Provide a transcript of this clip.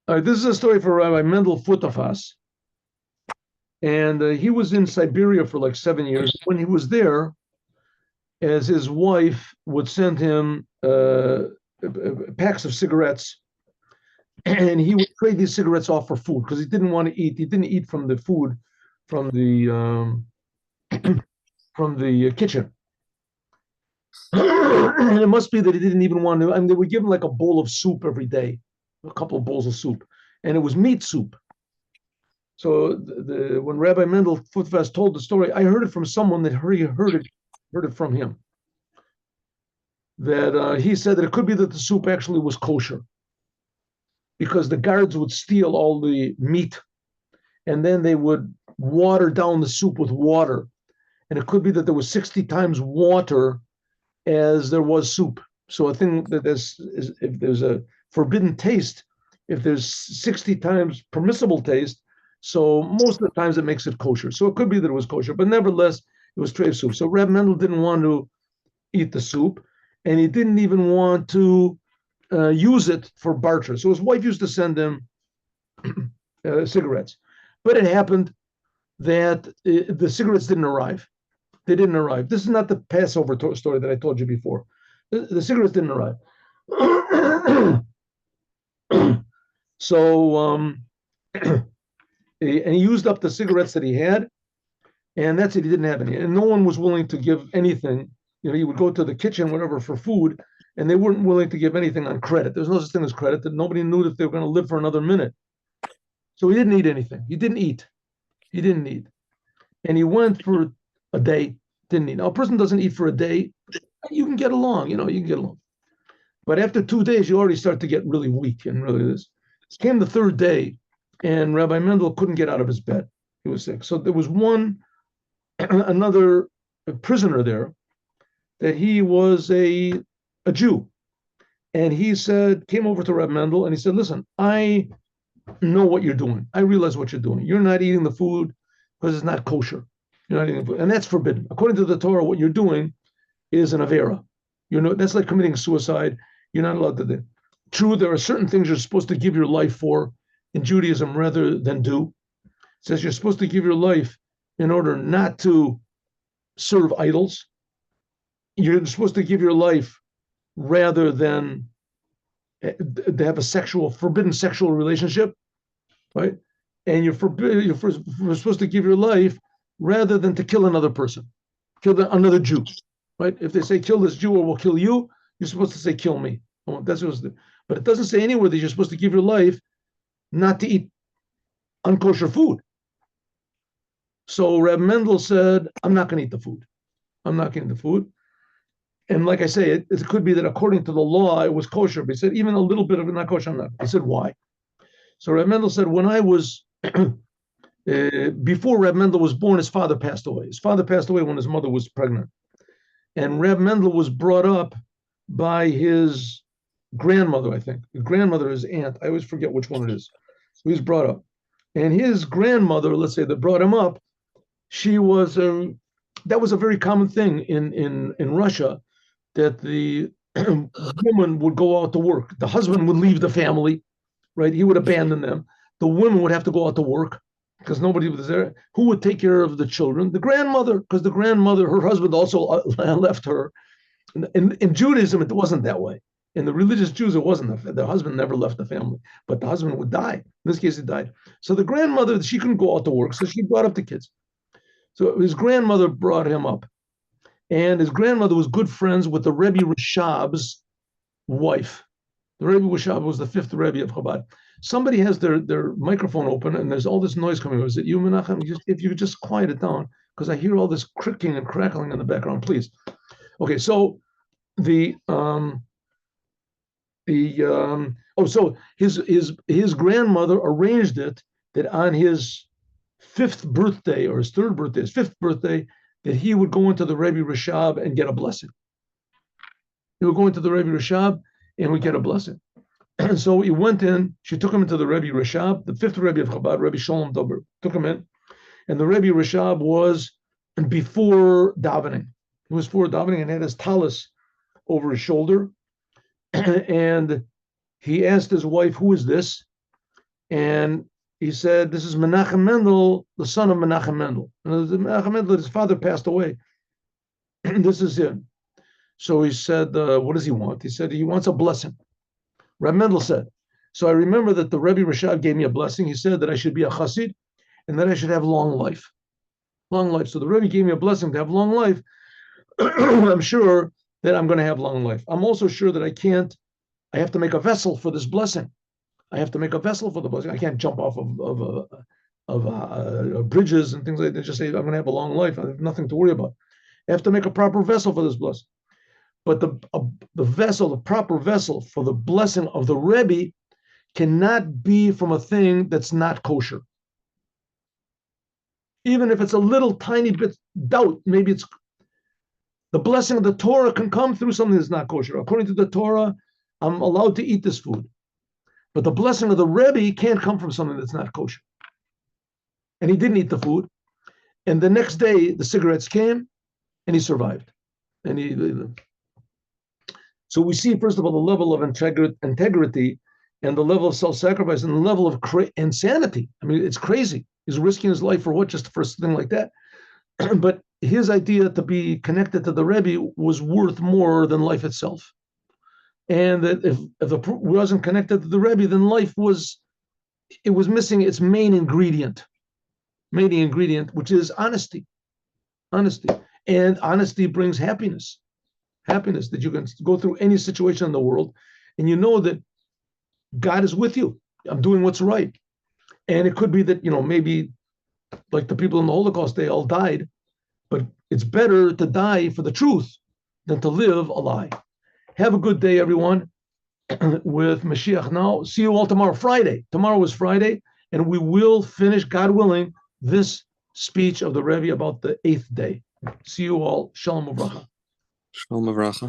This is a story for Rabbi Mendel Futerfass, and he was in Siberia for like 7 years. When he was there, as his wife would send him packs of cigarettes, and he would trade these cigarettes off for food because he didn't want to eat. He didn't eat from the food from the kitchen. And it must be that he didn't even want to. I mean, they would give him like a bowl of soup every day, a couple of bowls of soup, and it was meat soup. So when Rabbi Mendel Futerfass told the story, I heard it from someone that heard it from him. That he said that it could be that the soup actually was kosher because the guards would steal all the meat and then they would water down the soup with water, and it could be that there was 60 times water as there was soup. So I think that if there's a forbidden taste, if there's 60 times permissible taste, so most of the times it makes it kosher. So it could be that it was kosher, but nevertheless, it was treif soup. So Reb Mendel didn't want to eat the soup, and he didn't even want to use it for barter. So his wife used to send him cigarettes. But it happened that the cigarettes didn't arrive. They didn't arrive. This is not the Passover story that I told you before. The cigarettes didn't arrive. So, and he used up the cigarettes that he had, and that's it. He didn't have any, and no one was willing to give anything. You know, he would go to the kitchen, whatever, for food, and they weren't willing to give anything on credit. There's no such thing as credit. That nobody knew if they were going to live for another minute. So he didn't eat anything. He didn't eat. He didn't eat, and he went for a day. Didn't eat. Now, a person doesn't eat for a day. You can get along. You know, you can get along. But after 2 days, you already start to get really weak and really this. It came the third day, and Rabbi Mendel couldn't get out of his bed. He was sick. So there was another prisoner there that he was a Jew. And he came over to Rabbi Mendel and he said, listen, I know what you're doing. I realize what you're doing. You're not eating the food because it's not kosher. You're not eating food. And that's forbidden. According to the Torah, what you're doing is an avera. That's like committing suicide. You're not allowed to do. True, there are certain things you're supposed to give your life for in Judaism rather than do. It says you're supposed to give your life in order not to serve idols. You're supposed to give your life rather than to have a forbidden sexual relationship, right? And you're supposed to give your life rather than to kill another person, kill another Jew, right? If they say kill this Jew or we'll kill you, you're supposed to say kill me. That's what but it doesn't say anywhere that you're supposed to give your life not to eat unkosher food. So Reb Mendel said, I'm not going to eat the food. I'm not going to eat the food. And like I say, it could be that according to the law, it was kosher. But he said, even a little bit of it not kosher, I'm not. He said, why? So Reb Mendel said, when I was, before Reb Mendel was born, his father passed away. His father passed away when his mother was pregnant. And Reb Mendel was brought up by his grandmother, I think. His grandmother, his aunt. I always forget which one it is. He was brought up. And his grandmother, let's say, that brought him up, she was, that was a very common thing in Russia, that the woman would go out to work. The husband would leave the family, right? He would abandon them. The women would have to go out to work because nobody was there. Who would take care of the children? The grandmother, because the grandmother, her husband also left her. In Judaism, it wasn't that way. In the religious Jews, it wasn't. The husband never left the family, but the husband would die. In this case, he died. So the grandmother, she couldn't go out to work, so she brought up the kids. So his grandmother brought him up. And his grandmother was good friends with the Rebbe Rashab's wife. The Rebbe Rashab was the fifth Rebbe of Chabad. Somebody has their microphone open and there's all this noise coming over. Is it you, Menachem? If you could just quiet it down, because I hear all this cricking and crackling in the background, please. Okay, so so his grandmother arranged it that on his fifth birthday or his third birthday, his fifth birthday, that he would go into the Rebbe Rashab and get a blessing. He would go into the Rebbe Rashab and would get a blessing. And so he went in, she took him into the Rebbe Rashab, the fifth Rebbe of Chabad, Rebbe Shalom Dober, took him in. And the Rebbe Rashab was before davening. He was before davening and had his talus over his shoulder. And he asked his wife, who is this? And he said, this is Menachem Mendel, the son of Menachem Mendel. And Menachem Mendel, his father passed away. This is him. So he said, what does he want? He said, he wants a blessing. Reb Mendel said, so I remember that the Rebbe Rashad gave me a blessing. He said that I should be a Chassid and that I should have long life. Long life. So the Rebbe gave me a blessing to have long life. I'm sure that I'm going to have long life. I'm also sure that I have to make a vessel for this blessing. I have to make a vessel for the blessing. I can't jump off of bridges and things like that. Just say, I'm going to have a long life. I have nothing to worry about. I have to make a proper vessel for this blessing. But the proper vessel for the blessing of the Rebbe cannot be from a thing that's not kosher. Even if it's a little tiny bit doubt, maybe it's the blessing of the Torah can come through something that's not kosher. According to the Torah, I'm allowed to eat this food. But the blessing of the Rebbe can't come from something that's not kosher. And he didn't eat the food. And the next day, the cigarettes came, and he survived. So we see, first of all, the level of integrity and the level of self-sacrifice and the level of insanity. I mean, it's crazy. He's risking his life for what? Just for something like that. But his idea to be connected to the Rebbe was worth more than life itself. And that if it wasn't connected to the Rebbe, then life was missing its main ingredient, which is honesty. Honesty. And honesty brings happiness. Happiness, that you can go through any situation in the world and you know that God is with you. I'm doing what's right. And it could be that, maybe like the people in the Holocaust, they all died, but it's better to die for the truth than to live a lie. Have a good day, everyone, with Mashiach now. See you all tomorrow, Friday. Tomorrow is Friday, and we will finish, God willing, this speech of the Rebbe about the 8th day. See you all. Shalom Uvracha. Shalom Uvracha.